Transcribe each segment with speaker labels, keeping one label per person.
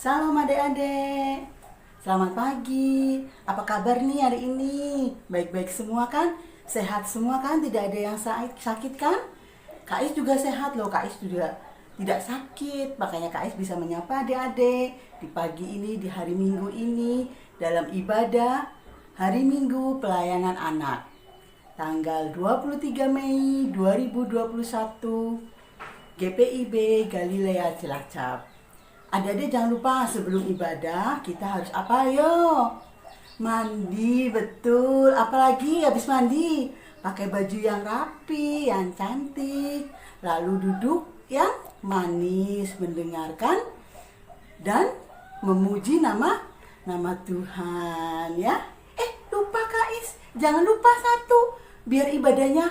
Speaker 1: Salam adik-adik, selamat pagi. Apa kabar nih hari ini? Baik-baik semua kan? Sehat semua kan? Tidak ada yang sakit kan? Kak Is juga sehat loh, Kak Is juga tidak sakit. Makanya Kak Is bisa menyapa adik-adik di pagi ini, di hari Minggu ini, dalam ibadah hari Minggu pelayanan anak. Tanggal 23 Mei 2021, GPIB Galilea Cilacap. Adik-adik jangan lupa sebelum ibadah kita harus apa yo? Mandi, betul. Apalagi habis mandi pakai baju yang rapi, yang cantik, lalu duduk yang manis, mendengarkan dan memuji nama Tuhan ya. Lupa Kak Is, jangan lupa satu, biar ibadahnya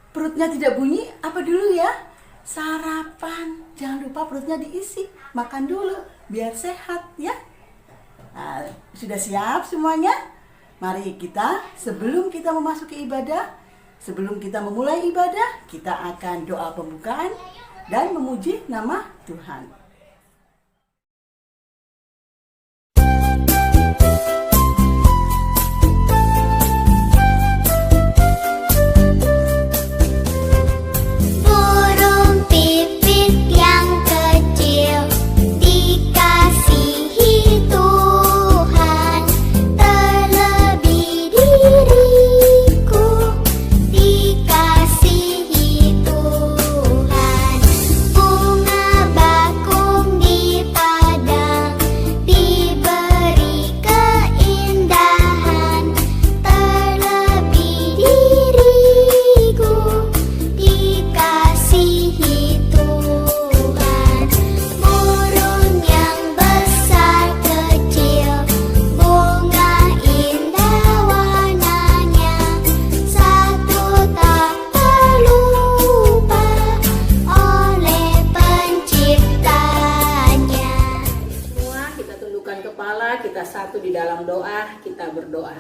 Speaker 1: perutnya tidak bunyi, apa dulu ya? Sarapan, jangan lupa perutnya diisi, makan dulu biar sehat ya. Nah, sudah siap semuanya? Mari kita sebelum kita memasuki ibadah, sebelum kita memulai ibadah, kita akan doa pembukaan dan memuji nama Tuhan.
Speaker 2: Satu di dalam doa, kita berdoa.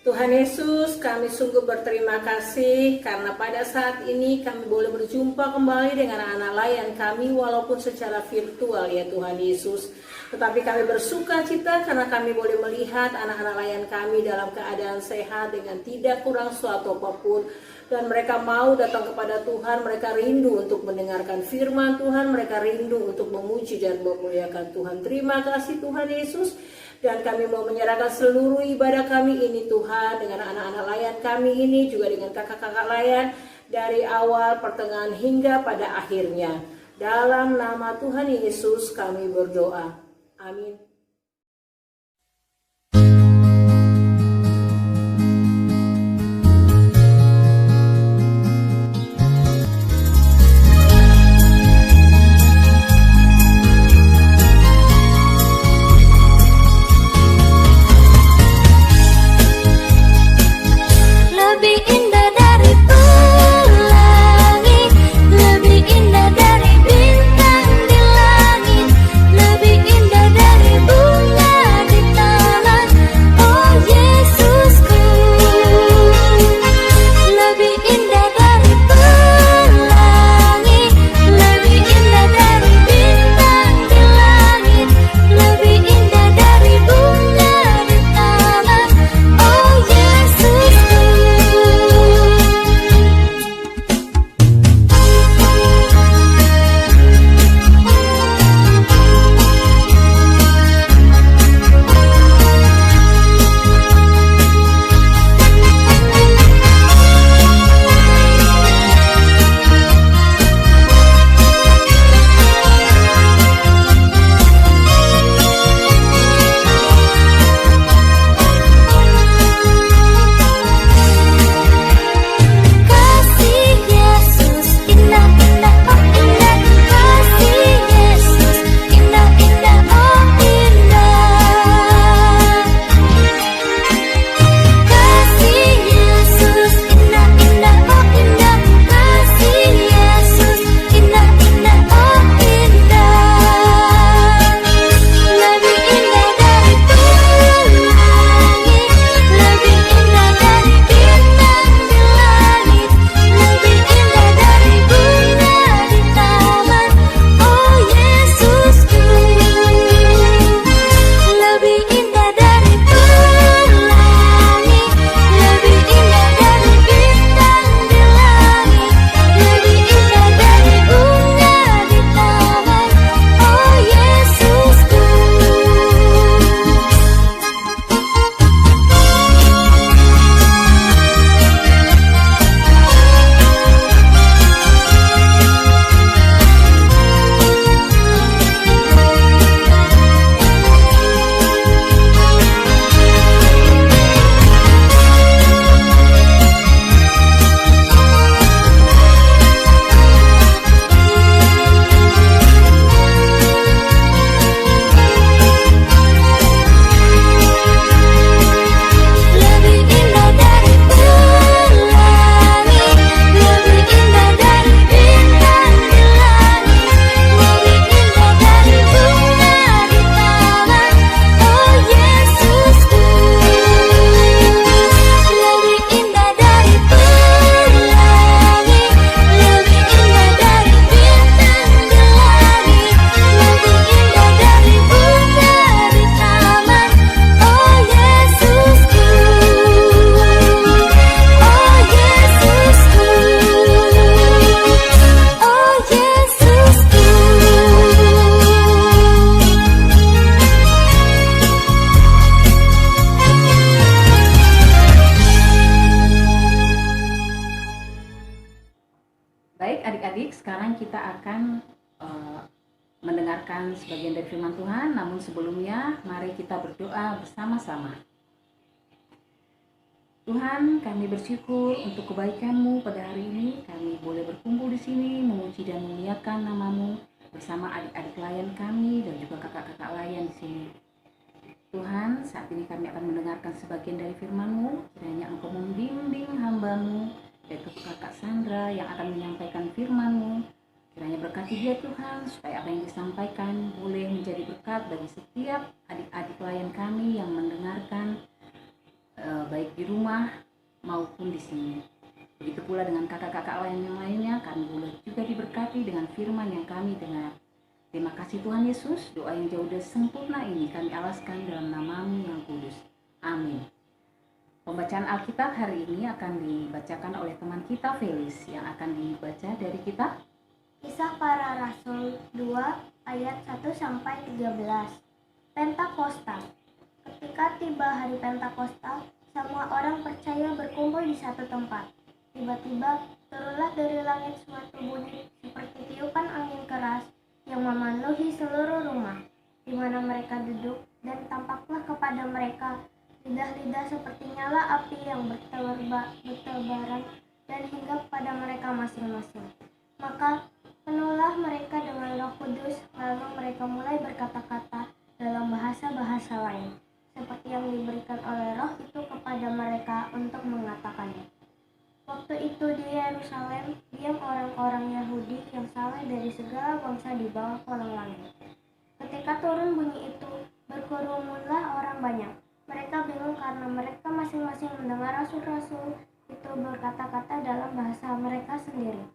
Speaker 2: Tuhan Yesus, kami sungguh berterima kasih karena pada saat ini kami boleh berjumpa kembali dengan anak-anak layan kami walaupun secara virtual ya Tuhan Yesus. Tetapi kami bersuka cita karena kami boleh melihat anak-anak layan kami dalam keadaan sehat dengan tidak kurang suatu apapun. Dan mereka mau datang kepada Tuhan, mereka rindu untuk mendengarkan firman Tuhan, mereka rindu untuk memuji dan memuliakan Tuhan. Terima kasih Tuhan Yesus. Dan kami mau menyerahkan seluruh ibadah kami ini Tuhan, dengan anak-anak layan kami ini, juga dengan kakak-kakak layan, dari awal, pertengahan, hingga pada akhirnya. Dalam nama Tuhan Yesus kami berdoa. Amin.
Speaker 3: Lebih indah dari
Speaker 2: akan mendengarkan sebagian dari firman Tuhan, namun sebelumnya mari kita berdoa bersama-sama. Tuhan, kami bersyukur untuk kebaikan-Mu pada hari ini. Kami boleh berkumpul di sini, memuji dan memuliakan nama-Mu bersama adik-adik layan kami dan juga kakak-kakak layan di sini. Tuhan, saat ini kami akan mendengarkan sebagian dari firman-Mu. Kiranya Engkau membimbing hamba-Mu, yaitu kakak Sandra yang akan menyampaikan firman-Mu. Kiranya berkati dia Tuhan, supaya apa yang disampaikan boleh menjadi berkat bagi setiap adik-adik layan kami yang mendengarkan, baik di rumah maupun di sini. Begitu pula dengan kakak-kakak lain yang lainnya, kami boleh juga diberkati dengan firman yang kami dengar. Terima kasih Tuhan Yesus, doa yang jauh dari sempurna ini kami alaskan dalam nama-Mu yang kudus. Amin. Pembacaan Alkitab hari ini akan dibacakan oleh teman kita Felis, yang akan dibaca dari kitab
Speaker 3: Kisah Para Rasul 2 ayat 1-13. Pentakosta. Ketika tiba hari Pentakosta, semua orang percaya berkumpul di satu tempat. Tiba-tiba turunlah dari langit suatu bunyi seperti tiupan angin keras yang memenuhi seluruh rumah di mana mereka duduk, dan tampaklah kepada mereka lidah-lidah seperti nyala api yang bertebaran dan hinggap pada mereka masing-masing. Maka penuhlah mereka dengan Roh Kudus, lalu mereka mulai berkata-kata dalam bahasa-bahasa lain, seperti yang diberikan oleh Roh itu kepada mereka untuk mengatakannya. Waktu itu di Yerusalem diam orang-orang Yahudi yang saleh dari segala bangsa di bawah kolong langit. Ketika turun bunyi itu, berkerumunlah orang banyak. Mereka bingung karena mereka masing-masing mendengar rasul-rasul itu berkata-kata dalam bahasa mereka sendiri.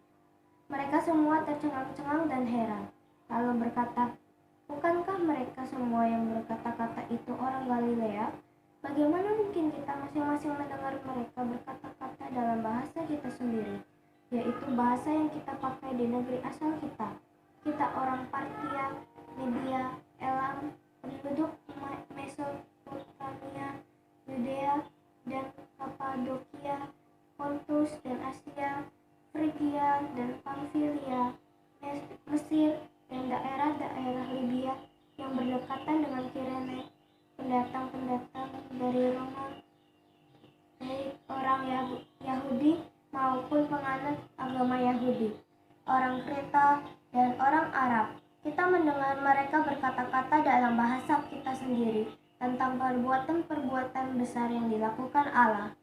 Speaker 3: Mereka semua tercengang-cengang dan heran, lalu berkata, "Bukankah mereka semua yang berkata-kata itu orang Galilea? Bagaimana mungkin kita masing-masing mendengar mereka berkata-kata dalam bahasa kita sendiri, yaitu bahasa yang kita pakai di negeri asal kita? Kita orang Partia, Libya, Elam, penduduk Mesopotamia, Yudea dan Kapadokia, Pontus dan Asia, Frigia dan Pamfilia, Mesir dan daerah-daerah Libya yang berdekatan dengan Kirene, pendatang-pendatang dari Roma, baik orang Yahudi maupun penganut agama Yahudi, orang Kreta dan orang Arab. Kita mendengar mereka berkata-kata dalam bahasa kita sendiri tentang perbuatan-perbuatan besar yang dilakukan Allah.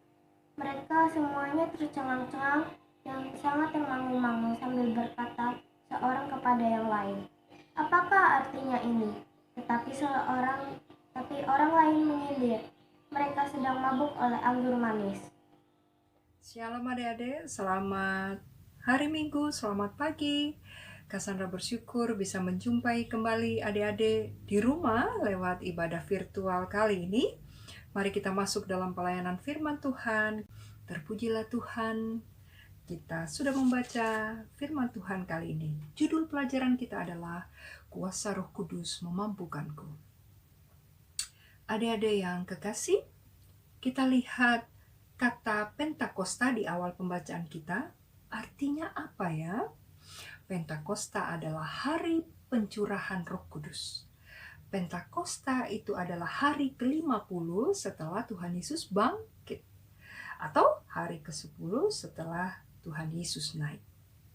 Speaker 3: Mereka semuanya tercengang-cengang yang sangat termangu-mangu sambil berkata seorang kepada yang lain, "Apakah artinya ini?" Tetapi orang lain menyindir, "Mereka sedang mabuk oleh anggur manis."
Speaker 4: Shalom adik-adik, selamat hari Minggu, selamat pagi. Cassandra bersyukur bisa menjumpai kembali adik-adik di rumah lewat ibadah virtual kali ini. Mari kita masuk dalam pelayanan firman Tuhan. Terpujilah Tuhan. Kita sudah membaca firman Tuhan kali ini. Judul pelajaran kita adalah Kuasa Roh Kudus Memampukanku. Adik-adik yang kekasih, kita lihat kata Pentakosta di awal pembacaan kita. Artinya apa ya? Pentakosta adalah hari pencurahan Roh Kudus. Pentakosta itu adalah hari ke-50 setelah Tuhan Yesus bangkit, atau hari ke-10 setelah Tuhan Yesus naik.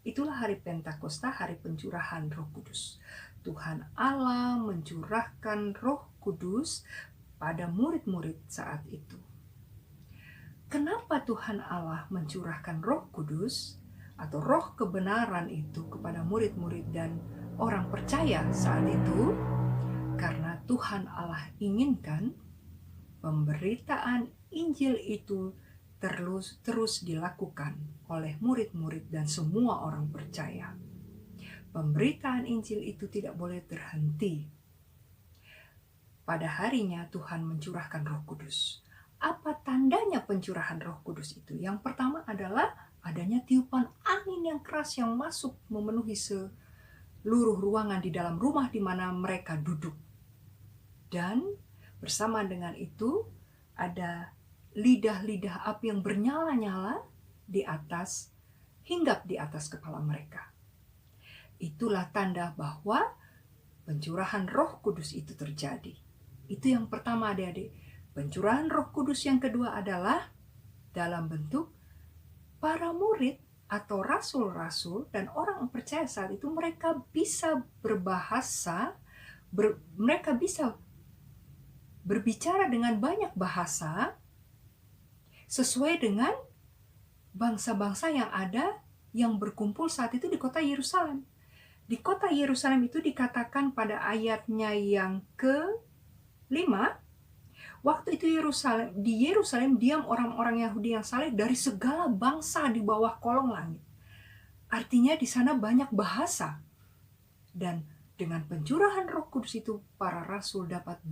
Speaker 4: Itulah hari Pentakosta, hari pencurahan Roh Kudus. Tuhan Allah mencurahkan Roh Kudus pada murid-murid saat itu. Kenapa Tuhan Allah mencurahkan Roh Kudus atau roh kebenaran itu kepada murid-murid dan orang percaya saat itu? Karena Tuhan Allah inginkan pemberitaan Injil itu terus dilakukan oleh murid-murid dan semua orang percaya. Pemberitaan Injil itu tidak boleh terhenti. Pada harinya Tuhan mencurahkan Roh Kudus. Apa tandanya pencurahan Roh Kudus itu? Yang pertama adalah adanya tiupan angin yang keras yang masuk memenuhi seluruh ruangan di dalam rumah di mana mereka duduk. Dan bersama dengan itu ada lidah-lidah api yang bernyala-nyala di atas, hinggap di atas kepala mereka. itulah tanda bahwa pencurahan Roh Kudus itu terjadi. Itu yang pertama adik-adik. Pencurahan Roh Kudus yang kedua adalah dalam bentuk para murid atau rasul-rasul dan orang percaya saat itu mereka bisa berbahasa, mereka bisa berbicara dengan banyak bahasa sesuai dengan bangsa-bangsa yang ada yang berkumpul saat itu di kota Yerusalem. Di kota Yerusalem itu dikatakan pada ayatnya yang ke-5, waktu itu di Yerusalem diam orang-orang Yahudi yang saleh dari segala bangsa di bawah kolong langit. Artinya di sana banyak bahasa. Dan dengan pencurahan Roh Kudus itu para rasul dapat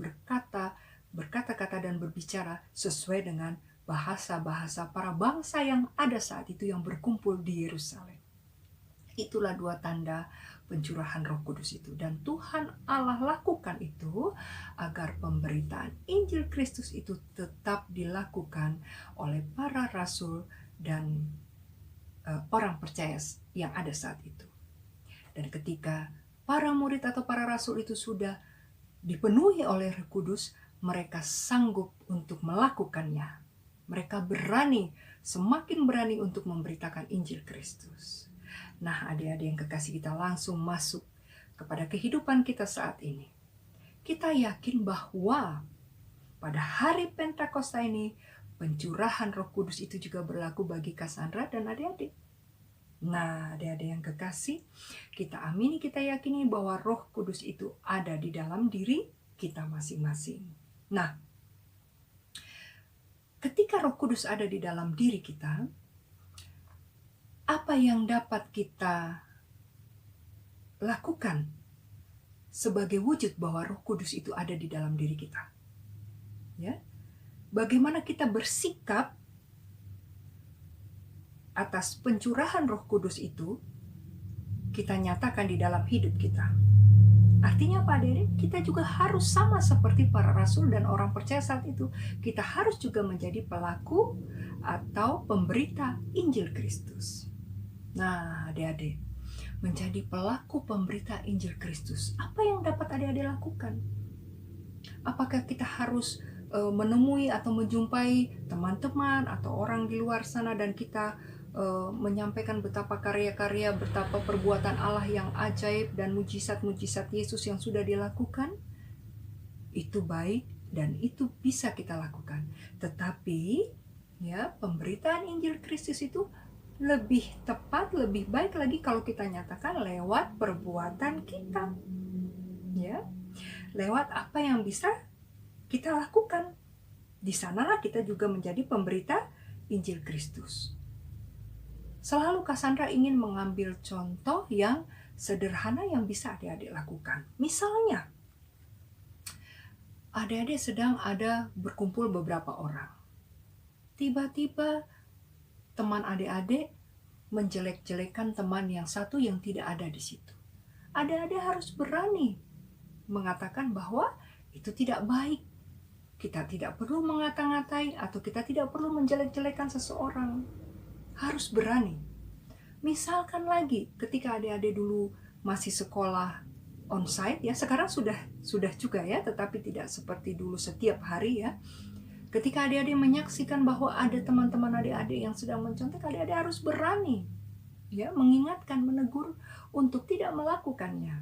Speaker 4: berkata-kata dan berbicara sesuai dengan bahasa-bahasa para bangsa yang ada saat itu yang berkumpul di Yerusalem. Itulah dua tanda pencurahan Roh Kudus itu. Dan Tuhan Allah lakukan itu agar pemberitaan Injil Kristus itu tetap dilakukan oleh para rasul dan orang percaya yang ada saat itu. Dan ketika para murid atau para rasul itu sudah dipenuhi oleh Roh Kudus, mereka sanggup untuk melakukannya. Mereka berani, semakin berani untuk memberitakan Injil Kristus. Nah, adik-adik yang kekasih, kita langsung masuk kepada kehidupan kita saat ini. Kita yakin bahwa pada hari Pentakosta ini, pencurahan Roh Kudus itu juga berlaku bagi Cassandra dan adik-adik. Nah, adik-adik yang kekasih, kita amini, kita yakini bahwa Roh Kudus itu ada di dalam diri kita masing-masing. Nah, ketika Roh Kudus ada di dalam diri kita, apa yang dapat kita lakukan sebagai wujud bahwa Roh Kudus itu ada di dalam diri kita? Ya, bagaimana kita bersikap atas pencurahan Roh Kudus itu kita nyatakan di dalam hidup kita. Artinya apa, adik? Kita juga harus sama seperti para rasul dan orang percaya saat itu. Kita harus juga menjadi pelaku atau pemberita Injil Kristus. Nah, adik-adik, menjadi pelaku pemberita Injil Kristus, apa yang dapat adik-adik lakukan? Apakah kita harus menemui atau menjumpai teman-teman atau orang di luar sana dan kita menyampaikan betapa karya-karya, betapa perbuatan Allah yang ajaib dan mujizat-mujizat Yesus yang sudah dilakukan? Itu baik dan itu bisa kita lakukan. Tetapi ya, pemberitaan Injil Kristus itu lebih tepat, lebih baik lagi kalau kita nyatakan lewat perbuatan kita. Ya, lewat apa yang bisa kita lakukan. Di sanalah kita juga menjadi pemberita Injil Kristus. Selalu Cassandra ingin mengambil contoh yang sederhana yang bisa adik-adik lakukan. Misalnya, adik-adik sedang ada berkumpul beberapa orang. Tiba-tiba teman adik-adik menjelek-jelekan teman yang satu yang tidak ada di situ. Adik-adik harus berani mengatakan bahwa itu tidak baik. Kita tidak perlu mengata-ngatai atau kita tidak perlu menjelek-jelekan seseorang. Harus berani. Misalkan lagi ketika adik-adik dulu masih sekolah onsite ya, sekarang sudah juga ya, tetapi tidak seperti dulu setiap hari ya. Ketika adik-adik menyaksikan bahwa ada teman-teman adik-adik yang sedang mencontek, adik-adik harus berani ya, mengingatkan, menegur untuk tidak melakukannya.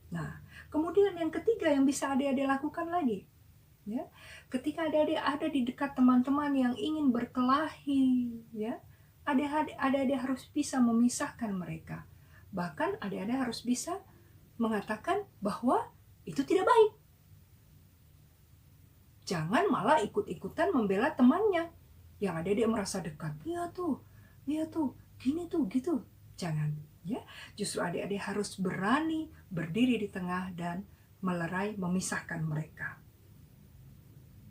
Speaker 4: Nah, kemudian yang ketiga yang bisa adik-adik lakukan lagi, ya, ketika adik-adik ada di dekat teman-teman yang ingin berkelahi, ya, adik-adik harus bisa memisahkan mereka. Bahkan adik-adik harus bisa mengatakan bahwa itu tidak baik. Jangan malah ikut-ikutan membela temannya yang adik-adik merasa dekat. Iya tuh, gini tuh, gitu. Jangan, ya. Justru adik-adik harus berani berdiri di tengah dan melerai, memisahkan mereka.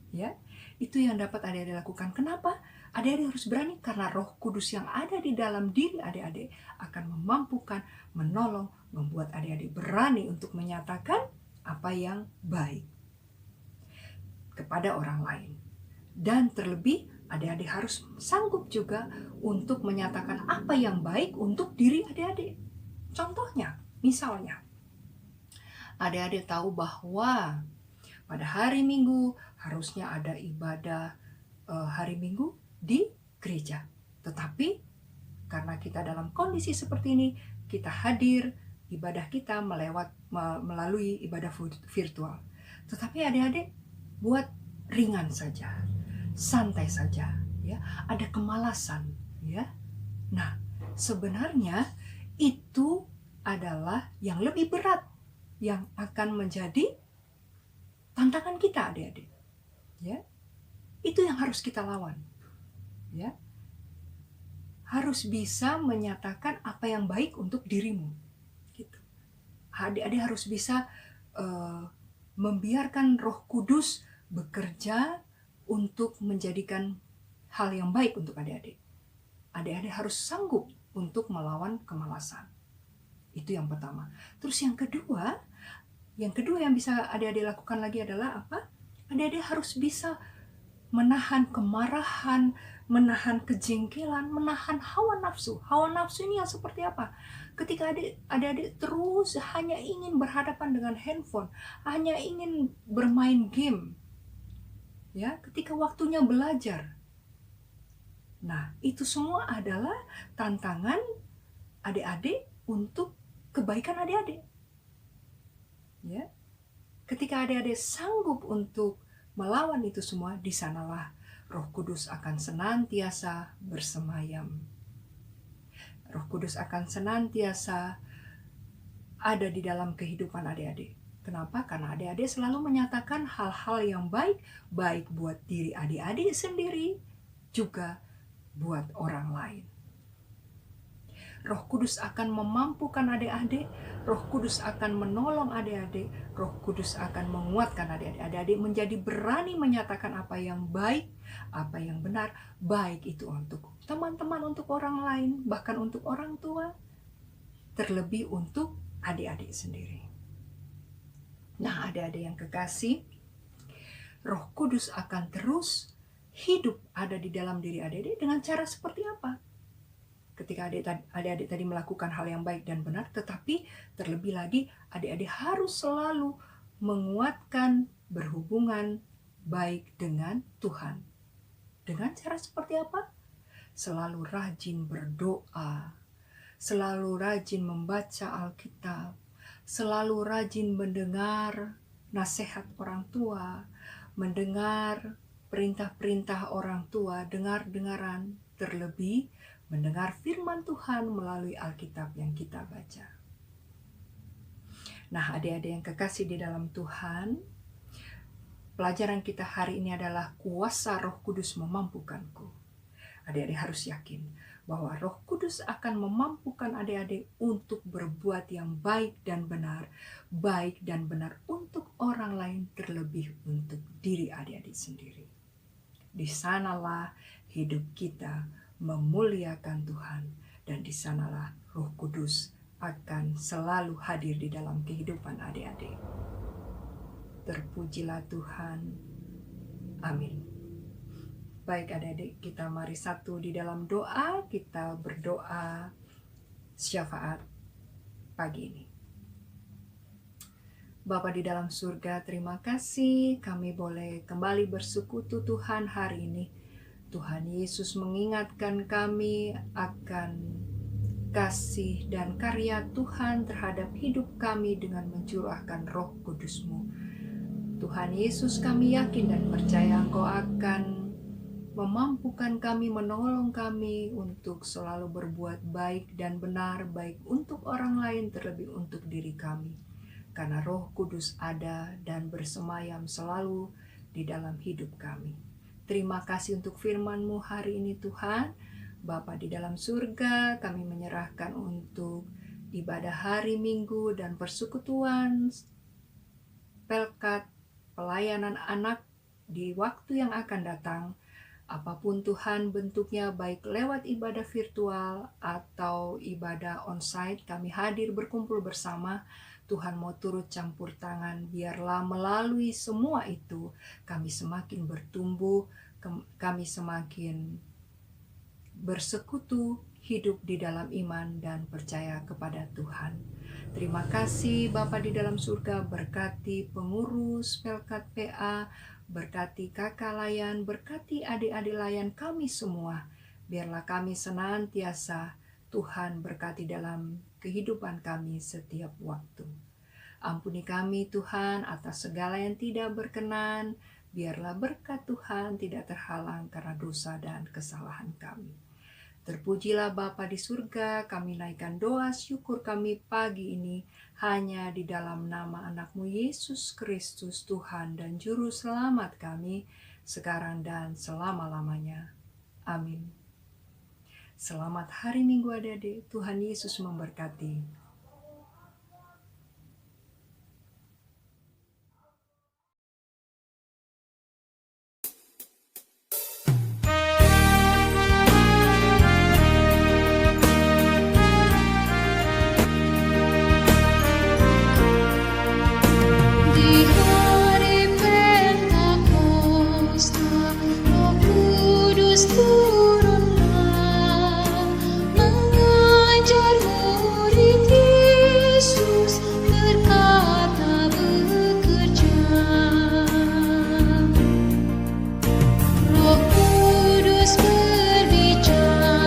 Speaker 4: Ya, itu yang dapat adik-adik lakukan. Kenapa? Adik-adik harus berani karena Roh Kudus yang ada di dalam diri adik-adik akan memampukan, menolong, membuat adik-adik berani untuk menyatakan apa yang baik kepada orang lain. Dan terlebih adik-adik harus sanggup juga untuk menyatakan apa yang baik untuk diri adik-adik. Contohnya, misalnya, adik-adik tahu bahwa pada hari Minggu harusnya ada ibadah hari Minggu di gereja. Tetapi karena kita dalam kondisi seperti ini, kita hadir ibadah kita melalui ibadah virtual. Tetapi adik-adik buat ringan saja, santai saja, ya. Ada kemalasan, ya. Nah, sebenarnya itu adalah yang lebih berat yang akan menjadi tantangan kita, adik-adik. Ya. Itu yang harus kita lawan. Ya. Harus bisa menyatakan apa yang baik untuk dirimu. Gitu. Adik-adik harus bisa membiarkan Roh Kudus bekerja untuk menjadikan hal yang baik untuk adik-adik. Adik-adik harus sanggup untuk melawan kemalasan. Itu yang pertama. Terus yang kedua yang bisa adik-adik lakukan lagi adalah apa? Adik-adik harus bisa menahan kemarahan, menahan kejengkelan, menahan hawa nafsu. Hawa nafsu ini yang seperti apa? Ketika adik-adik terus hanya ingin berhadapan dengan handphone, hanya ingin bermain game, ya, ketika waktunya belajar. Nah, itu semua adalah tantangan adik-adik untuk kebaikan adik-adik. Ya. Ketika adik-adik sanggup untuk melawan itu semua, di sanalah Roh Kudus akan senantiasa bersemayam. Roh Kudus akan senantiasa ada di dalam kehidupan adik-adik. Kenapa? Karena adik-adik selalu menyatakan hal-hal yang baik, baik buat diri adik-adik sendiri, juga buat orang lain. Roh Kudus akan memampukan adik-adik, Roh Kudus akan menolong adik-adik, Roh Kudus akan menguatkan adik-adik. Adik-adik menjadi berani menyatakan apa yang baik, apa yang benar, baik itu untuk teman-teman, untuk orang lain, bahkan untuk orang tua, terlebih untuk adik-adik sendiri. Nah, adik-adik yang kekasih, Roh Kudus akan terus hidup ada di dalam diri adik-adik dengan cara seperti apa? Ketika adik-adik tadi melakukan hal yang baik dan benar, tetapi terlebih lagi adik-adik harus selalu menguatkan berhubungan baik dengan Tuhan. Dengan cara seperti apa? Selalu rajin berdoa, selalu rajin membaca Alkitab, selalu rajin mendengar nasihat orang tua, mendengar perintah-perintah orang tua, dengar-dengaran, terlebih mendengar firman Tuhan melalui Alkitab yang kita baca. Nah, adik-adik yang kekasih di dalam Tuhan, pelajaran kita hari ini adalah kuasa Roh Kudus memampukanku. Adik-adik harus yakin bahwa Roh Kudus akan memampukan adik-adik untuk berbuat yang baik dan benar untuk orang lain, terlebih untuk diri adik-adik sendiri. Di sanalah hidup kita memuliakan Tuhan, dan di sanalah Roh Kudus akan selalu hadir di dalam kehidupan adik-adik. Terpujilah Tuhan. Amin. Baik adik-adik, kita mari satu di dalam doa, kita berdoa syafaat pagi ini. Bapa di dalam surga, terima kasih kami boleh kembali bersekutu Tuhan hari ini. Tuhan Yesus mengingatkan kami akan kasih dan karya Tuhan terhadap hidup kami dengan mencurahkan Roh Kudus-Mu. Tuhan Yesus, kami yakin dan percaya Engkau akan memampukan kami, menolong kami untuk selalu berbuat baik dan benar, baik untuk orang lain terlebih untuk diri kami. Karena Roh Kudus ada dan bersemayam selalu di dalam hidup kami. Terima kasih untuk firman-Mu hari ini Tuhan. Bapa di dalam surga, kami menyerahkan untuk ibadah hari Minggu dan persekutuan Pelkat pelayanan anak di waktu yang akan datang. Apapun Tuhan bentuknya, baik lewat ibadah virtual atau ibadah onsite, kami hadir berkumpul bersama. Tuhan mau turut campur tangan, biarlah melalui semua itu kami semakin bertumbuh, kami semakin bersekutu hidup di dalam iman dan percaya kepada Tuhan. Terima kasih Bapa di dalam surga, berkati pengurus Pelkat PA, berkati kakak layan, berkati adik-adik layan kami semua. Biarlah kami senantiasa Tuhan berkati dalam kehidupan kami setiap waktu. Ampuni kami Tuhan atas segala yang tidak berkenan. Biarlah berkat Tuhan tidak terhalang karena dosa dan kesalahan kami. Terpujilah Bapa di surga, kami naikkan doa syukur kami pagi ini hanya di dalam nama anak-Mu Yesus Kristus Tuhan dan Juru Selamat kami, sekarang dan selama-lamanya. Amin. Selamat hari Minggu adik-adik, Tuhan Yesus memberkati.
Speaker 5: Di hari Pentakosta, Roh Kudus turunlah, mengajar murid Yesus berkata bekerja. Roh Kudus berbicara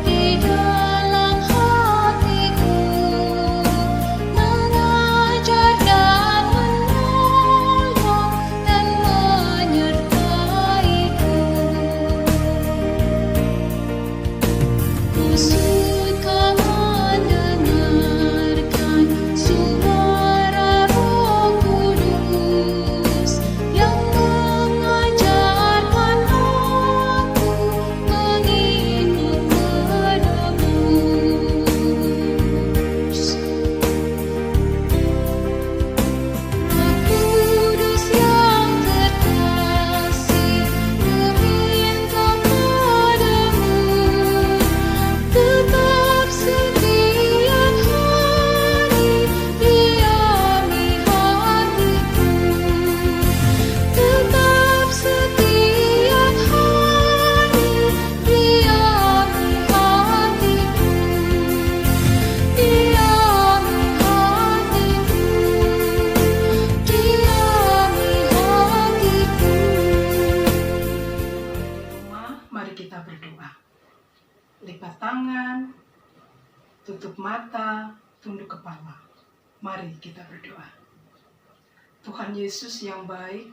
Speaker 5: di dalam hatiku, mengajar dan menolong dan menyertaiku. Kusukah mendengarkan suara Roh Kudus yang mengajarkan aku menginum menebus. Roh Kudus yang terkasih, meminta padamu, tetap setiap hari diami hatiku. Tetap setiap hari diami hatiku. Diami hatiku. Diami hatiku.
Speaker 4: Mari kita berdoa. Lipat tangan, tutup mata, tunduk kepala. Mari kita berdoa. Tuhan Yesus yang baik,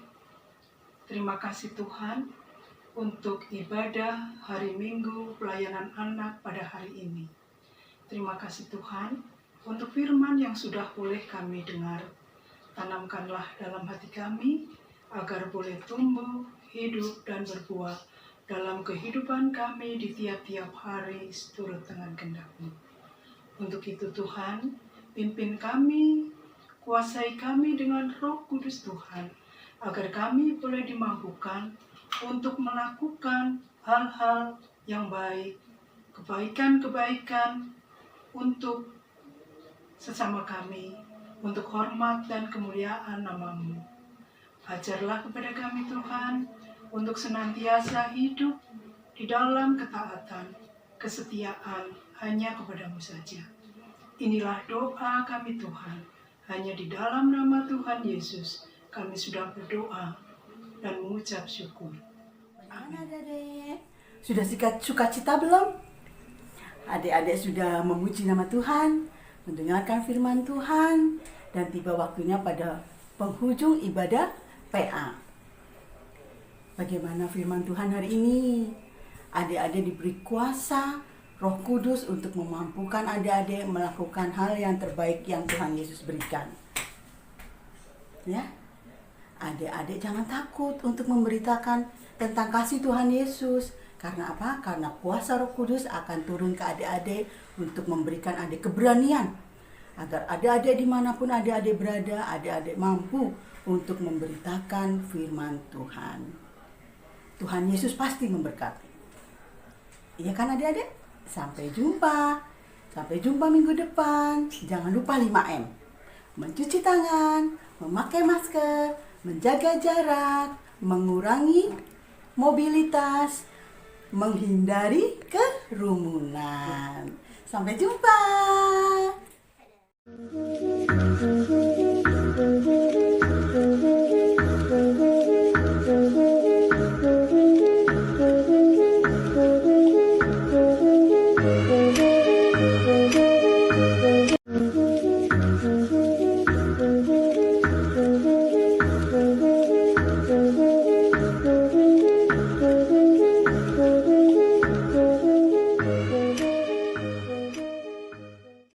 Speaker 4: terima kasih Tuhan untuk ibadah hari Minggu pelayanan anak pada hari ini. Terima kasih Tuhan untuk firman yang sudah boleh kami dengar. Tanamkanlah dalam hati kami agar boleh tumbuh, hidup, dan berbuah dalam kehidupan kami di tiap-tiap hari seturut dengan kehendak-Mu. Untuk itu Tuhan, pimpin kami, kuasai kami dengan Roh Kudus Tuhan, agar kami boleh dimampukan untuk melakukan hal-hal yang baik, kebaikan-kebaikan untuk sesama kami, untuk hormat dan kemuliaan nama-Mu. Ajarlah kepada kami Tuhan, untuk senantiasa hidup di dalam ketaatan, kesetiaan hanya kepada-Mu saja. Inilah doa kami Tuhan, hanya di dalam nama Tuhan Yesus kami sudah berdoa dan mengucap syukur.
Speaker 1: Bagaimana adik-adik? Sudah sukacita belum? Adik-adik sudah memuji nama Tuhan, mendengarkan firman Tuhan, dan tiba waktunya pada penghujung ibadah PA. Bagaimana firman Tuhan hari ini? Adik-adik diberi kuasa Roh Kudus untuk memampukan adik-adik melakukan hal yang terbaik yang Tuhan Yesus berikan. Ya, adik-adik jangan takut untuk memberitakan tentang kasih Tuhan Yesus. Karena apa? Karena kuasa Roh Kudus akan turun ke adik-adik untuk memberikan adik keberanian. Agar adik-adik dimanapun adik-adik berada, adik-adik mampu untuk memberitakan firman Tuhan. Tuhan Yesus pasti memberkati. Iya kan adik-adik? Sampai jumpa. Sampai jumpa minggu depan. Jangan lupa 5M. Mencuci tangan, memakai masker, menjaga jarak, mengurangi mobilitas, menghindari kerumunan. Sampai jumpa.